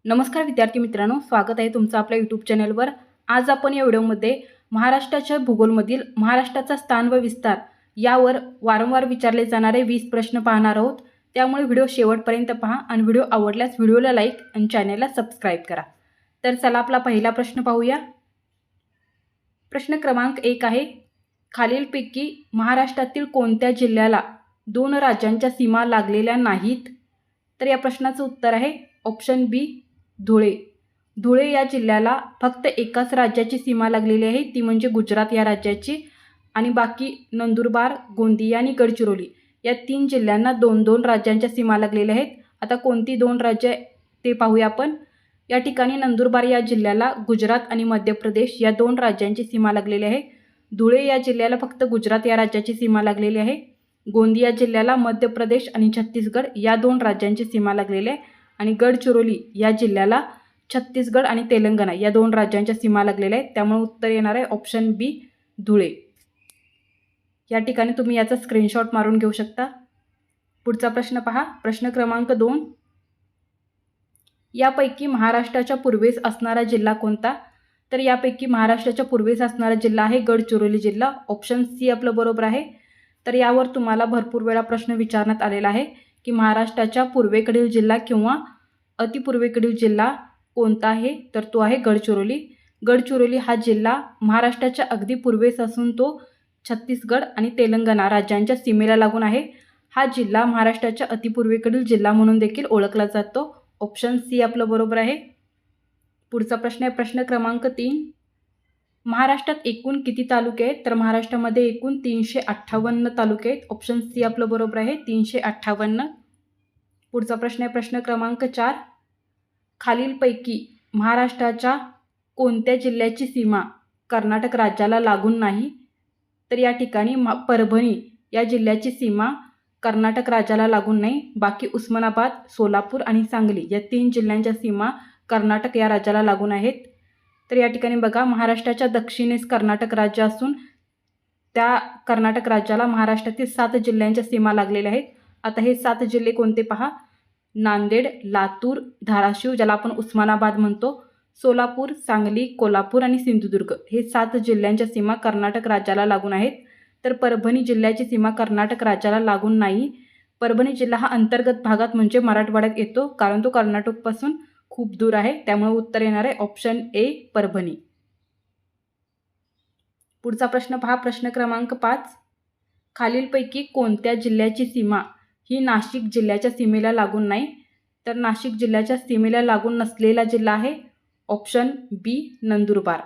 नमस्कार विद्यार्थी मित्रांनो, स्वागत आहे तुमचं आपल्या यूट्यूब चॅनलवर। आज आपण या व्हिडिओमध्ये महाराष्ट्राच्या भूगोलमधील महाराष्ट्राचा स्थान व विस्तार यावर वारंवार विचारले जाणारे 20 प्रश्न पाहणार आहोत। त्यामुळे व्हिडिओ शेवटपर्यंत पहा आणि व्हिडिओ आवडल्यास व्हिडिओला लाईक आणि चॅनलला सबस्क्राईब करा। तर चला आपला पहिला प्रश्न पाहूया। प्रश्न क्रमांक 1 आहे, खालीलपैकी महाराष्ट्रातील कोणत्या जिल्ह्याला 2 राज्यांच्या सीमा लागलेल्या नाहीत? तर या प्रश्नाचं उत्तर आहे ऑप्शन बी, धुळे। धुळे या जिल्ह्याला फक्त एकाच राज्याची सीमा लागलेली आहे, ती म्हणजे गुजरात या राज्याची, आणि बाकी नंदुरबार, गोंदिया आणि गडचिरोली या 3 जिल्ह्यांना 2-2 राज्यांच्या सीमा लागलेल्या आहेत। आता कोणती 2 राज्य ते पाहूया आपण। या ठिकाणी नंदुरबार या जिल्ह्याला गुजरात आणि मध्य प्रदेश या 2 राज्यांची सीमा लागलेली आहे। धुळे या जिल्ह्याला फक्त गुजरात या राज्याची सीमा लागलेली आहे। गोंदिया जिल्ह्याला मध्य प्रदेश आणि छत्तीसगड या 2 राज्यांची सीमा लागलेली आहे, आणि गडचिरोली या जिल्ह्याला छत्तीसगड आणि तेलंगणा या 2 राज्यांच्या सीमा लागलेल्या आहेत। त्यामुळे उत्तर येणार आहे ऑप्शन बी, धुळे। या ठिकाणी तुम्ही याचा स्क्रीनशॉट मारून घेऊ शकता। पुढचा प्रश्न पहा, प्रश्न क्रमांक 2, यापैकी महाराष्ट्राच्या पूर्वेस असणारा जिल्हा कोणता? तर यापैकी महाराष्ट्राच्या पूर्वेस असणारा जिल्हा आहे गडचिरोली जिल्हा। ऑप्शन सी आपलं बरोबर आहे। तर यावर तुम्हाला भरपूर वेळा प्रश्न विचारण्यात आलेला आहे की महाराष्ट्राच्या पूर्वेकडील जिल्हा किंवा अतिपूर्वेकडील जिल्हा कोणता आहे? तर तो आहे गडचिरोली। गडचिरोली हा जिल्हा महाराष्ट्राच्या अगदी पूर्वेस असून तो छत्तीसगड आणि तेलंगणा राज्यांच्या सीमेला लागून आहे। हा जिल्हा महाराष्ट्राच्या अतिपूर्वेकडील जिल्हा म्हणून देखील ओळखला जातो। ऑप्शन सी आपलं बरोबर आहे। पुढचा प्रश्न आहे प्रश्न क्रमांक 3, महाराष्ट्रात एकूण किती तालुके आहेत? तर महाराष्ट्रामध्ये एकूण 358 तालुके आहेत। ऑप्शन सी आपलं बरोबर आहे, 358। पुढचा प्रश्न आहे प्रश्न क्रमांक 4, खालीलपैकी महाराष्ट्राच्या कोणत्या जिल्ह्याची सीमा कर्नाटक राज्याला लागून नाही? तर या ठिकाणी परभणी या जिल्ह्याची सीमा कर्नाटक राज्याला लागून नाही, बाकी उस्मानाबाद, सोलापूर आणि सांगली या 3 जिल्ह्यांच्या सीमा कर्नाटक या राज्याला लागून आहेत। तर या ठिकाणी बघा, महाराष्ट्राच्या दक्षिणेस कर्नाटक राज्य असून त्या कर्नाटक राज्याला महाराष्ट्रातील 7 जिल्ह्यांच्या सीमा लागलेल्या आहेत। आता हे 7 जिल्हे कोणते पहा, नांदेड, लातूर, धाराशिव ज्याला आपण उस्मानाबाद म्हणतो, सोलापूर, सांगली, कोल्हापूर आणि सिंधुदुर्ग हे 7 जिल्ह्यांच्या सीमा कर्नाटक राज्याला लागून आहेत। तर परभणी जिल्ह्याची सीमा कर्नाटक राज्याला लागून नाही। परभणी जिल्हा हा अंतर्गत भागात म्हणजे मराठवाड्यात येतो, कारण तो कर्नाटकपासून खूप दूर आहे। त्यामुळे उत्तर येणार आहे ऑप्शन ए, परभणी। पुढचा प्रश्न पहा, प्रश्न क्रमांक 5, खालीलपैकी कोणत्या जिल्ह्याची सीमा ही नाशिक जिल्ह्याच्या सीमेला लागून नाही? तर नाशिक जिल्ह्याच्या सीमेला लागून नसलेला जिल्हा आहे ऑप्शन बी, नंदुरबार।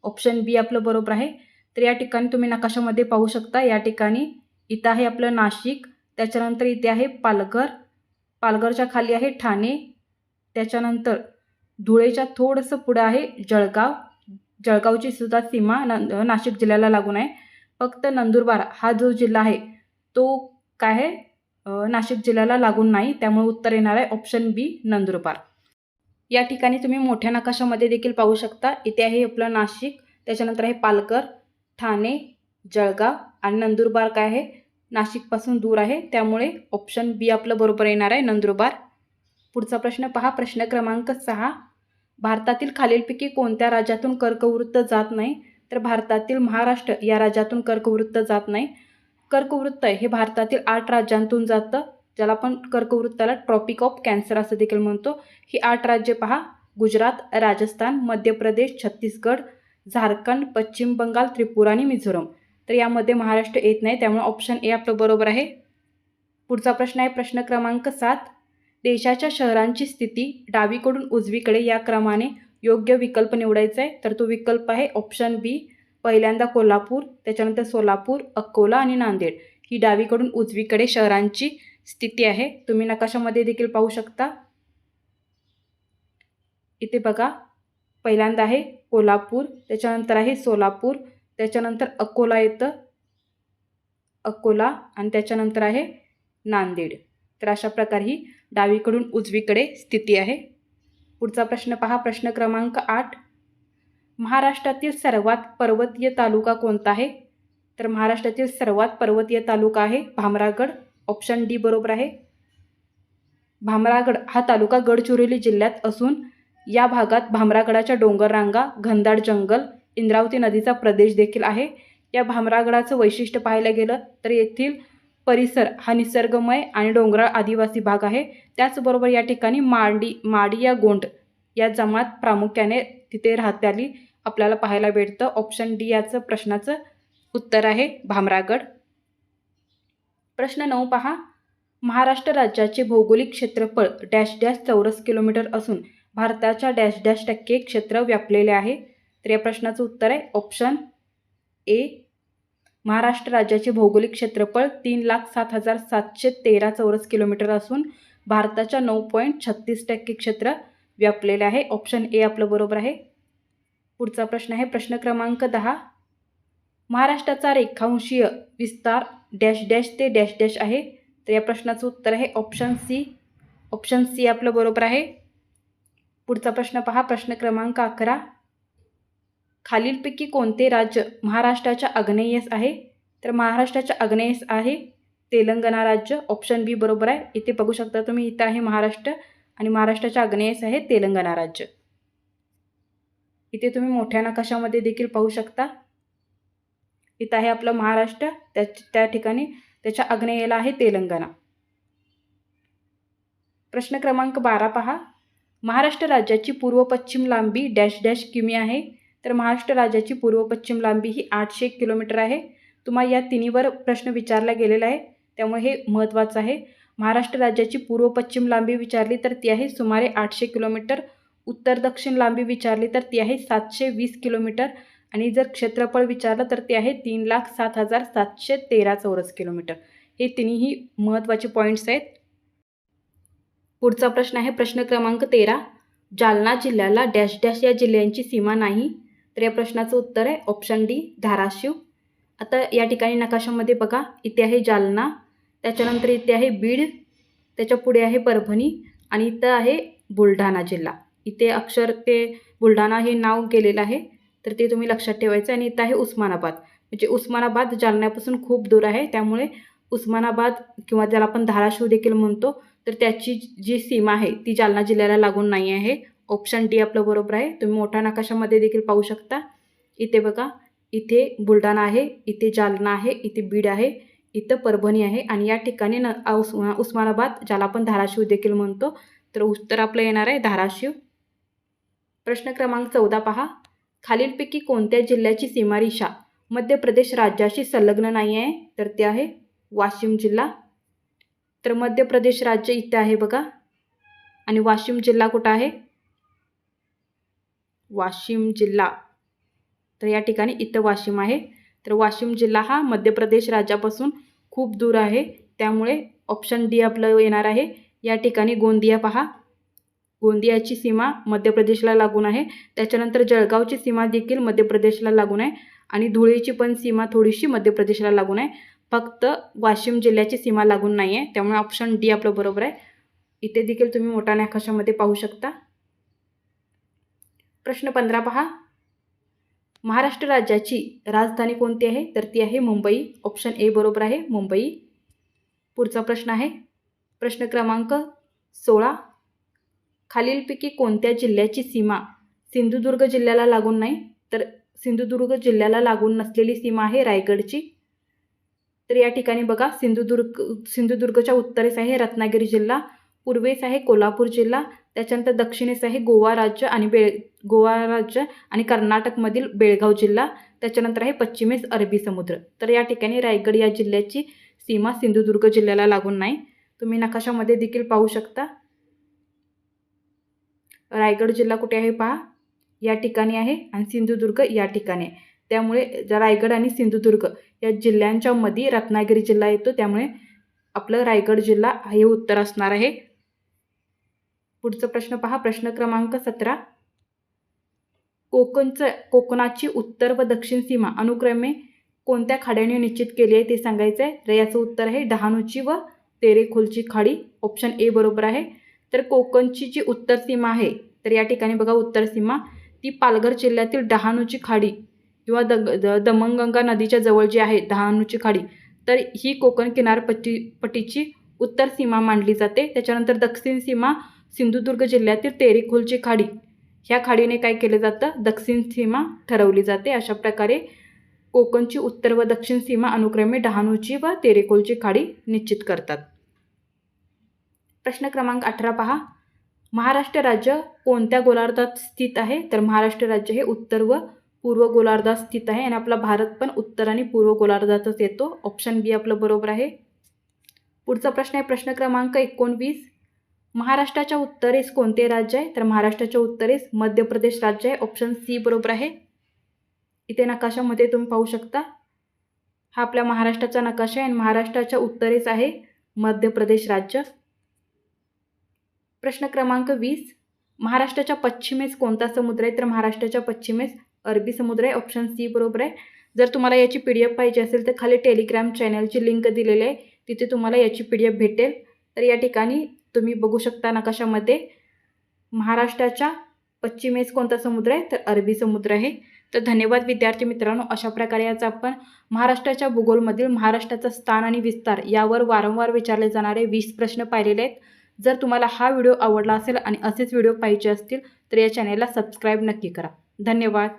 ऑप्शन बी आपलं बरोबर आहे। तर या ठिकाणी तुम्ही नकाशामध्ये पाहू शकता, या ठिकाणी इथं आहे आपलं नाशिक, त्याच्यानंतर इथे आहे पालघर, पालघरच्या खाली आहे ठाणे, त्याच्यानंतर धुळेच्या थोडंसं पुढे आहे जळगाव, जळगावची सुद्धा सीमा नाशिक जिल्ह्याला लागून आहे। फक्त नंदुरबार हा जो जिल्हा आहे तो काय आहे, नाशिक जिल्ह्याला लागून नाही। त्यामुळे उत्तर येणार आहे ऑप्शन बी, नंदुरबार। या ठिकाणी तुम्ही मोठ्या नकाशामध्ये देखील पाहू शकता, इथे आहे आपलं नाशिक, त्याच्यानंतर आहे पालघर, ठाणे, जळगाव आणि नंदुरबार काय आहे, नाशिकपासून दूर आहे। त्यामुळे ऑप्शन बी आपलं बरोबर येणार आहे, नंदुरबार। पुढचा प्रश्न पहा, प्रश्न क्रमांक 6, भारतातील खालीलपैकी कोणत्या राज्यातून कर्कवृत्त जात नाही? तर भारतातील महाराष्ट्र या राज्यातून कर्कवृत्त जात नाही। कर्कवृत्त हे भारतातील 8 राज्यांतून जातं, ज्याला आपण कर्कवृत्ताला ट्रॉपिक ऑफ कॅन्सर असं देखील म्हणतो। ही 8 राज्ये पहा, गुजरात, राजस्थान, मध्य प्रदेश, छत्तीसगड, झारखंड, पश्चिम बंगाल, त्रिपुरा आणि मिझोरम। तर यामध्ये महाराष्ट्र येत नाही, त्यामुळे ऑप्शन ए आपलं बरोबर आहे। पुढचा प्रश्न आहे प्रश्न क्रमांक 7, देशाच्या शहरांची स्थिती डावीकडून उजवीकडे या क्रमाने योग्य विकल्प निवडायचा आहे। तर तो विकल्प आहे ऑप्शन बी, पहिल्यांदा कोल्हापूर, त्याच्यानंतर सोलापूर, अकोला आणि नांदेड ही डावीकडून उजवीकडे शहरांची स्थिती आहे। तुम्ही नकाशामध्ये देखील पाहू शकता, इथे बघा, पहिल्यांदा आहे कोल्हापूर, त्याच्यानंतर आहे सोलापूर, त्याच्यानंतर अकोला येतं, अकोला आणि त्याच्यानंतर आहे नांदेड। तर अशा प्रकारे ही डावीकडून उजवीकडे स्थिती आहे। पुढचा प्रश्न पहा, प्रश्न क्रमांक 8, महाराष्ट्रातील सर्वात पर्वतीय तालुका कोणता आहे? तर महाराष्ट्रातील सर्वात पर्वतीय तालुका आहे भामरागड। ऑप्शन डी बरोबर आहे। भामरागड हा तालुका गडचिरोली जिल्ह्यात असून या भागात भामरागडाच्या डोंगररांगा, घनदाट जंगल, इंद्रावती नदीचा प्रदेश देखील आहे. या भामरागडाचं वैशिष्ट्य पाहायला गेलं तर येथील परिसर हा निसर्गमय आणि डोंगराळ आदिवासी भाग आहे. त्याचबरोबर या ठिकाणी माडी या गोंड या जमात प्रामुख्याने तिथे राहत्याली आपल्याला पाहायला भेटतं. ऑप्शन डी याचं प्रश्नाचं उत्तर आहे भामरागड. प्रश्न 9 पहा. महाराष्ट्र राज्याचे भौगोलिक क्षेत्रफळ डॅश डॅश चौरस किलोमीटर असून भारताच्या डॅश डॅश टक्के क्षेत्र व्यापलेले आहे. तर या प्रश्नाचं उत्तर आहे ऑप्शन ए. महाराष्ट्र राज्याचे भौगोलिक क्षेत्रफळ 3,07,713 चौरस किलोमीटर असून भारताच्या 9.36% क्षेत्र व्यापलेले आहे. ऑप्शन ए आपलं बरोबर आहे. पुढचा प्रश्न आहे प्रश्न क्रमांक 10. महाराष्ट्राचा रेखांशीय विस्तार डॅश डॅश ते डॅश डॅश आहे. तर या प्रश्नाचं उत्तर आहे ऑप्शन सी. ऑप्शन सी आपलं बरोबर आहे. पुढचा प्रश्न पहा प्रश्न क्रमांक 11. खालीलपैकी कोणते राज्य महाराष्ट्राच्या आग्नेयेस आहे. तर महाराष्ट्राच्या आग्नेयेस आहे तेलंगणा राज्य. ऑप्शन बी बरोबर आहे. इथे बघू शकता तुम्ही, इथं आहे महाराष्ट्र आणि महाराष्ट्राच्या आग्नेयेस आहे तेलंगणा राज्य. इथे तुम्ही मोठ्या नकाशामध्ये देखील पाहू शकता. इथं आहे आपलं महाराष्ट्र, त्या ठिकाणी त्याच्या आग्नेयेला आहे तेलंगणा. प्रश्न क्रमांक 12 पहा. महाराष्ट्र राज्याची पूर्व पश्चिम लांबी डॅश डॅश किमी आहे. तर महाराष्ट्र राज्याची पूर्व पश्चिम लांबी ही 801 किलोमीटर आहे. तुम्हाला या तिन्हीवर प्रश्न विचारला गेलेला आहे, त्यामुळे हे महत्त्वाचं आहे. महाराष्ट्र राज्याची पूर्व पश्चिम लांबी विचारली तर ती आहे सुमारे 800 किलोमीटर. उत्तर दक्षिण लांबी विचारली तर ती आहे 720 किलोमीटर. आणि जर क्षेत्रफळ विचारलं तर ते आहे 3,07,713 चौरस किलोमीटर. हे तिन्ही महत्त्वाचे पॉईंट्स आहेत. पुढचा प्रश्न आहे प्रश्न क्रमांक 13. जालना जिल्ह्याला डॅश डॅश या जिल्ह्यांची सीमा नाही. तर या प्रश्नाचं उत्तर आहे ऑप्शन डी धाराशिव. आता या ठिकाणी नकाशामध्ये बघा, इथे आहे जालना, त्याच्यानंतर इथे आहे बीड, त्याच्या पुढे आहे परभणी आणि इथं आहे बुलढाणा जिल्हा. इथे अक्षर ते बुलढाणा हे नाव गेलेलं आहे, तर ते तुम्ही लक्षात ठेवायचं. आणि इथं आहे उस्मानाबाद, म्हणजे उस्मानाबाद जालन्यापासून खूप दूर आहे, त्यामुळे उस्मानाबाद किंवा ज्याला आपण धाराशिव देखील म्हणतो, तर त्याची जी सीमा आहे ती जालना जिल्ह्याला लागून नाही आहे. ऑप्शन डी आपलं बरोबर आहे. तुम्ही मोठ्या नकाशामध्ये देखील पाहू शकता. इथे बघा, इथे बुलढाणा आहे, इथे जालना आहे, इथे बीड आहे, इथं परभणी आहे आणि या ठिकाणी उस्मानाबाद ज्याला आपण धाराशिव देखील म्हणतो. तर उत्तर आपलं येणार आहे धाराशिव. प्रश्न क्रमांक 14 पहा. खालीलपैकी कोणत्या जिल्ह्याची सीमारेषा मध्य प्रदेश राज्याशी संलग्न नाही आहे. तर ते आहे वाशिम जिल्हा. तर मध्य प्रदेश राज्य इथे आहे बघा, आणि वाशिम जिल्हा कुठं आहे, वाशिम जिल्हा, तर या ठिकाणी इथं वाशिम आहे. तर वाशिम जिल्हा हा मध्य प्रदेश राज्यापासून खूप दूर आहे, त्यामुळे ऑप्शन डी आपलं येणार आहे. या ठिकाणी गोंदिया पहा, गोंदियाची सीमा मध्य प्रदेशला लागून आहे. त्याच्यानंतर जळगावची सीमा देखील मध्य प्रदेशला लागून आहे आणि धुळेची पण सीमा थोडीशी मध्य प्रदेशला लागून आहे. फक्त वाशिम जिल्ह्याची सीमा लागून नाही आहे, त्यामुळे ऑप्शन डी आपलं बरोबर आहे. इथे देखील तुम्ही मोठ्या नकाशामध्ये पाहू शकता. प्रश्न 15 पहा. महाराष्ट्र राज्याची राजधानी कोणती आहे. तर ती आहे मुंबई. ऑप्शन ए बरोबर आहे मुंबई. पुढचा प्रश्न आहे प्रश्न क्रमांक 16. खालीलपैकी कोणत्या जिल्ह्याची सीमा सिंधुदुर्ग जिल्ह्याला लागून नाही. तर सिंधुदुर्ग जिल्ह्याला लागून नसलेली सीमा आहे रायगडची. तर या ठिकाणी बघा, सिंधुदुर्गच्या उत्तरेस आहे रत्नागिरी जिल्हा, पूर्वेस आहे कोल्हापूर जिल्हा, त्याच्यानंतर दक्षिणेस आहे गोवा राज्य आणि कर्नाटकमधील बेळगाव जिल्हा, त्याच्यानंतर आहे पश्चिमेस अरबी समुद्र. तर या ठिकाणी रायगड या जिल्ह्याची सीमा सिंधुदुर्ग जिल्ह्याला लागून नाही. तुम्ही नकाशामध्ये देखील पाहू शकता. रायगड जिल्हा कुठे आहे पहा, या ठिकाणी आहे आणि सिंधुदुर्ग या ठिकाणी आहे. त्यामुळे रायगड आणि सिंधुदुर्ग या जिल्ह्यांच्या मध्ये रत्नागिरी जिल्हा येतो, त्यामुळे आपलं रायगड जिल्हा हे उत्तर असणार आहे. पुढचा प्रश्न पहा प्रश्न क्रमांक 17. कोकणाची उत्तर व दक्षिण सीमा अनुक्रमे कोणत्या खाड्याने निश्चित केली आहे ते सांगायचं आहे. तर याचं उत्तर आहे डहाणूची व तेरेखोलची खाडी. ऑप्शन ए बरोबर आहे. तर कोकणची जी उत्तर सीमा आहे, तर या ठिकाणी बघा उत्तर सीमा ती पालघर जिल्ह्यातील डहाणूची खाडी किंवा दमणगंगा नदीच्या जवळ जी आहे डहाणूची खाडी, तर ही कोकण किनारपट्टीची उत्तर सीमा मानली जाते. त्याच्यानंतर दक्षिण सीमा सिंधुदुर्ग जिल्ह्यातील तेरेखोलची खाडी ह्या खाडीने काय केलं जातं, दक्षिण सीमा ठरवली जाते. अशा प्रकारे कोकणची उत्तर व दक्षिण सीमा अनुक्रमे डहाणूची व तेरेखोलची खाडी निश्चित करतात. प्रश्न क्रमांक 18 पहा. महाराष्ट्र राज्य कोणत्या गोलार्धात स्थित आहे? तर महाराष्ट्र राज्य हे उत्तर व पूर्व गोलार्धात स्थित आहे आणि आपला भारत पण उत्तर आणि पूर्व गोलार्धातच येतो. ऑप्शन बी आपलं बरोबर आहे. पुढचा प्रश्न आहे प्रश्न क्रमांक 19. महाराष्ट्राच्या उत्तरेस कोणते राज्य आहे? तर महाराष्ट्राच्या उत्तरेस मध्य प्रदेश राज्य आहे. ऑप्शन सी बरोबर आहे. इथे नकाशामध्ये तुम्ही पाहू शकता, हा आपल्या महाराष्ट्राचा नकाशा आहे आणि महाराष्ट्राच्या उत्तरेस आहे मध्य प्रदेश राज्य. प्रश्न क्रमांक 20. महाराष्ट्राच्या पश्चिमेस कोणता समुद्र आहे? तर महाराष्ट्राच्या पश्चिमेस अरबी समुद्र आहे. ऑप्शन सी बरोबर आहे. जर तुम्हाला याची PDF पाहिजे असेल तर खाली टेलिग्राम चॅनलची लिंक दिलेली आहे, तिथे तुम्हाला याची PDF भेटेल. तर या ठिकाणी तुम्ही बघू शकता नकाशामध्ये महाराष्ट्राच्या पश्चिमेस कोणता समुद्र आहे? तर अरबी समुद्र आहे. तर धन्यवाद विद्यार्थी मित्रांनो. अशा प्रकारे आज आपण महाराष्ट्राच्या भूगोलमधील महाराष्ट्राचं स्थान आणि विस्तार यावर वारंवार विचारले जाणारे 20 प्रश्न पाहिलेले आहेत. जर तुम्हाला हा व्हिडिओ आवडला असेल आणि असेच व्हिडिओ पाहिजे असतील तर या चॅनेलला सबस्क्राईब नक्की करा. धन्यवाद.